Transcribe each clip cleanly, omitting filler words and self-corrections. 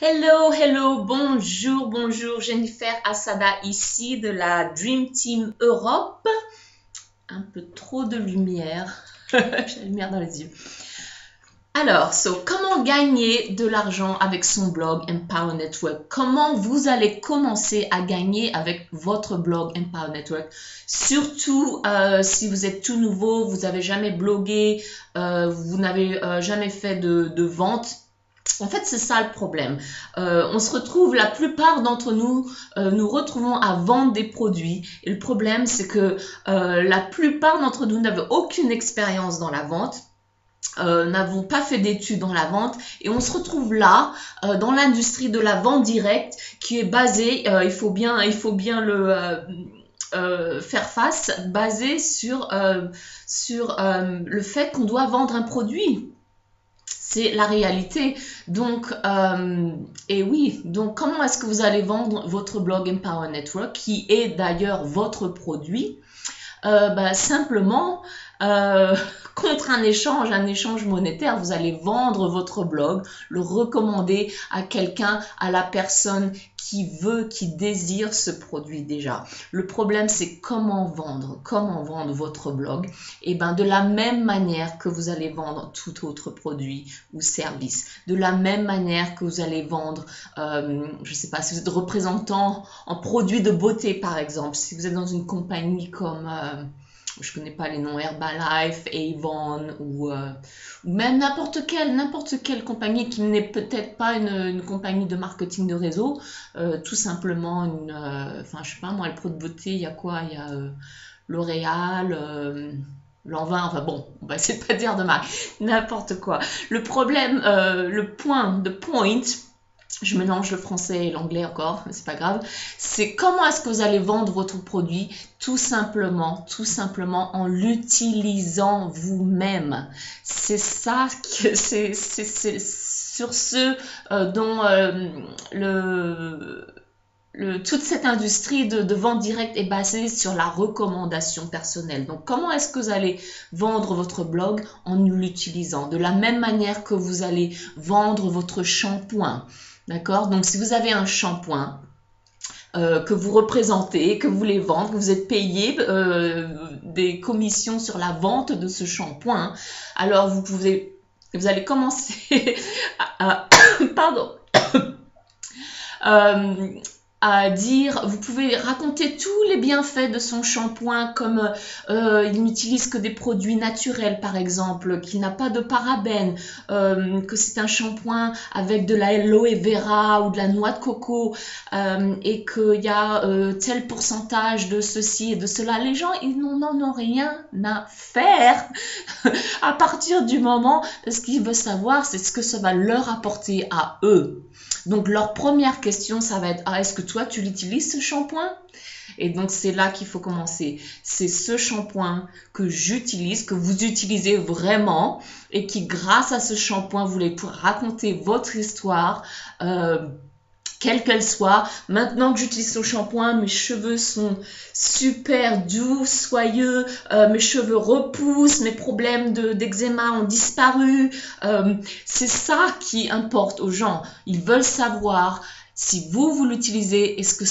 Hello, hello, bonjour, bonjour, Jennifer Assada ici de la Dream Team Europe. Un peu trop de lumière, j'ai la lumière dans les yeux. Alors, comment gagner de l'argent avec son blog Empower Network? Comment vous allez commencer à gagner avec votre blog Empower Network? Surtout si vous êtes tout nouveau, vous n'avez jamais blogué, vous n'avez jamais fait de vente. En fait, c'est ça le problème. On se retrouve, la plupart d'entre nous, nous retrouvons à vendre des produits. Et le problème, c'est que la plupart d'entre nous n'avaient aucune expérience dans la vente. N'avons pas fait d'études dans la vente et on se retrouve là dans l'industrie de la vente directe qui est basée, il faut bien le faire face, basée sur le fait qu'on doit vendre un produit. C'est la réalité. Donc, et oui, donc comment est-ce que vous allez vendre votre blog Empower Network, qui est d'ailleurs votre produit? Simplement, contre un échange monétaire, vous allez vendre votre blog, le recommander à quelqu'un, à la personne qui veut, qui désire ce produit déjà. Le problème, c'est comment vendre votre blog. Et de la même manière que vous allez vendre tout autre produit ou service, de la même manière que vous allez vendre, je sais pas, si vous êtes représentant en produits de beauté par exemple, si vous êtes dans une compagnie comme je connais pas les noms, Herbalife, Avon ou même n'importe quelle compagnie qui n'est peut-être pas une compagnie de marketing de réseau, tout simplement je sais pas moi, le produit de beauté, il y a quoi? Il y a L'Oréal, Lanvin, enfin bon, on va essayer de pas dire de marque, n'importe quoi. Le problème, le point, je mélange le français et l'anglais encore, mais c'est pas grave. C'est comment est-ce que vous allez vendre votre produit? Tout simplement en l'utilisant vous-même. C'est ça que c'est sur ce dont toute cette industrie de vente directe est basée sur la recommandation personnelle. Donc, comment est-ce que vous allez vendre votre blog? En l'utilisant. De la même manière que vous allez vendre votre shampoing. D'accord? Donc, si vous avez un shampoing que vous représentez, que vous voulez vendre, que vous êtes payé des commissions sur la vente de ce shampoing, alors vous allez commencer pardon, à dire, vous pouvez raconter tous les bienfaits de son shampoing, comme il n'utilise que des produits naturels par exemple, qu'il n'a pas de parabènes, que c'est un shampoing avec de l'aloe vera ou de la noix de coco, et qu'il y a tel pourcentage de ceci et de cela. Les gens, ils n'en ont rien à faire à partir du moment, ce qu'ils veulent savoir, c'est ce que ça va leur apporter à eux. Donc, leur première question, ça va être, est-ce que toi, tu l'utilises ce shampoing? Et donc, c'est là qu'il faut commencer. C'est ce shampoing que j'utilise, que vous utilisez vraiment, et qui, grâce à ce shampoing, vous allez pouvoir raconter votre histoire, quelle qu'elle soit. Maintenant que j'utilise ce shampoing, mes cheveux sont super doux, soyeux, mes cheveux repoussent, mes problèmes d'eczéma ont disparu. C'est ça qui importe aux gens. Ils veulent savoir si vous l'utilisez, est-ce que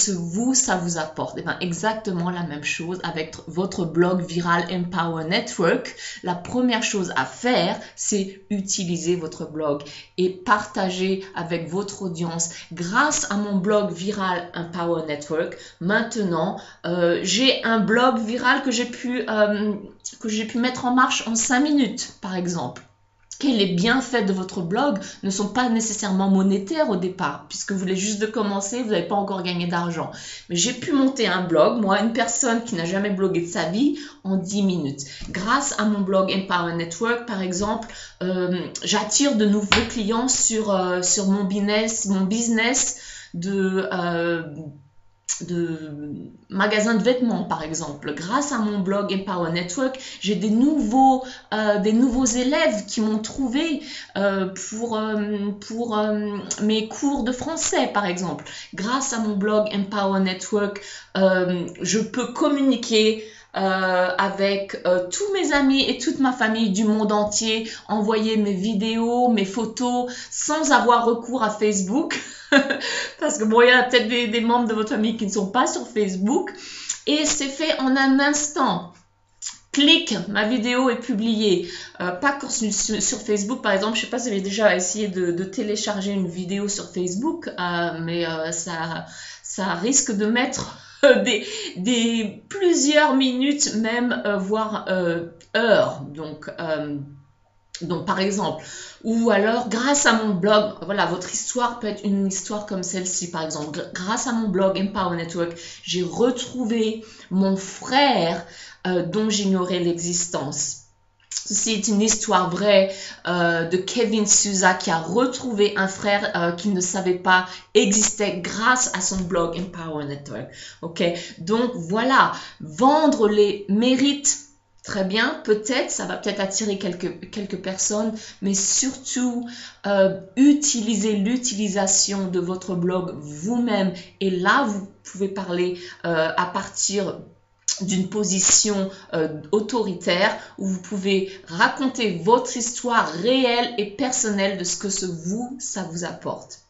ça vous apporte? Et exactement la même chose avec votre blog viral Empower Network. La première chose à faire, c'est utiliser votre blog et partager avec votre audience. Grâce à mon blog viral Empower Network, maintenant, j'ai un blog viral que j'ai pu mettre en marche en 5 minutes, par exemple. Les bienfaits de votre blog ne sont pas nécessairement monétaires au départ, puisque vous voulez juste de commencer, vous n'avez pas encore gagné d'argent. Mais j'ai pu monter un blog, moi, une personne qui n'a jamais blogué de sa vie, en 10 minutes. Grâce à mon blog Empower Network, par exemple, j'attire de nouveaux clients sur mon business de magasins de vêtements par exemple. Grâce à mon blog Empower Network, j'ai des nouveaux élèves qui m'ont trouvé pour mes cours de français par exemple. Grâce à mon blog Empower Network, je peux communiquer avec tous mes amis et toute ma famille du monde entier, envoyer mes vidéos, mes photos sans avoir recours à Facebook. Parce que bon, il y a peut-être des membres de votre famille qui ne sont pas sur Facebook. Et c'est fait en un instant. Clic, ma vidéo est publiée. Pas que sur Facebook, par exemple. Je ne sais pas si vous avez déjà essayé de télécharger une vidéo sur Facebook, mais ça risque de mettre des plusieurs minutes, même voire heures. Donc, par exemple, ou alors, grâce à mon blog, voilà, votre histoire peut être une histoire comme celle-ci, par exemple. Grâce à mon blog Empower Network, j'ai retrouvé mon frère dont j'ignorais l'existence. Ceci est une histoire vraie de Kevin Souza qui a retrouvé un frère qu'il ne savait pas existait grâce à son blog Empower Network. Ok, donc voilà, vendre les mérites. Très bien, peut-être, ça va peut-être attirer quelques personnes, mais surtout, utilisez l'utilisation de votre blog vous-même. Et là, vous pouvez parler à partir d'une position autoritaire où vous pouvez raconter votre histoire réelle et personnelle de ce que ça vous apporte.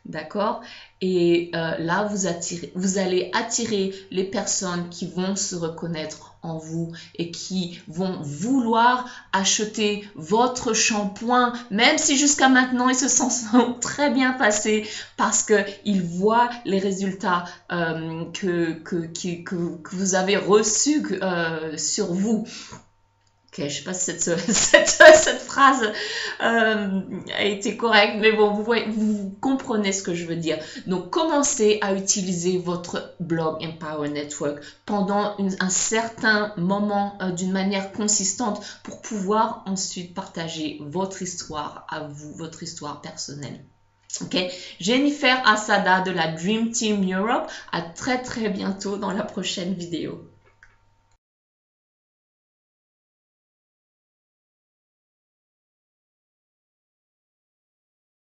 D'accord? Et là, vous allez attirer les personnes qui vont se reconnaître en vous et qui vont vouloir acheter votre shampoing, même si jusqu'à maintenant ils se sont très bien passés parce qu'ils voient les résultats que vous avez reçus sur vous. Ok, je ne sais pas si cette phrase a été correcte, mais bon, vous comprenez ce que je veux dire. Donc, commencez à utiliser votre blog Empower Network pendant un certain moment d'une manière consistante pour pouvoir ensuite partager votre histoire à vous, votre histoire personnelle. Ok, Jennifer Asada de la Dream Team Europe. À très bientôt dans la prochaine vidéo.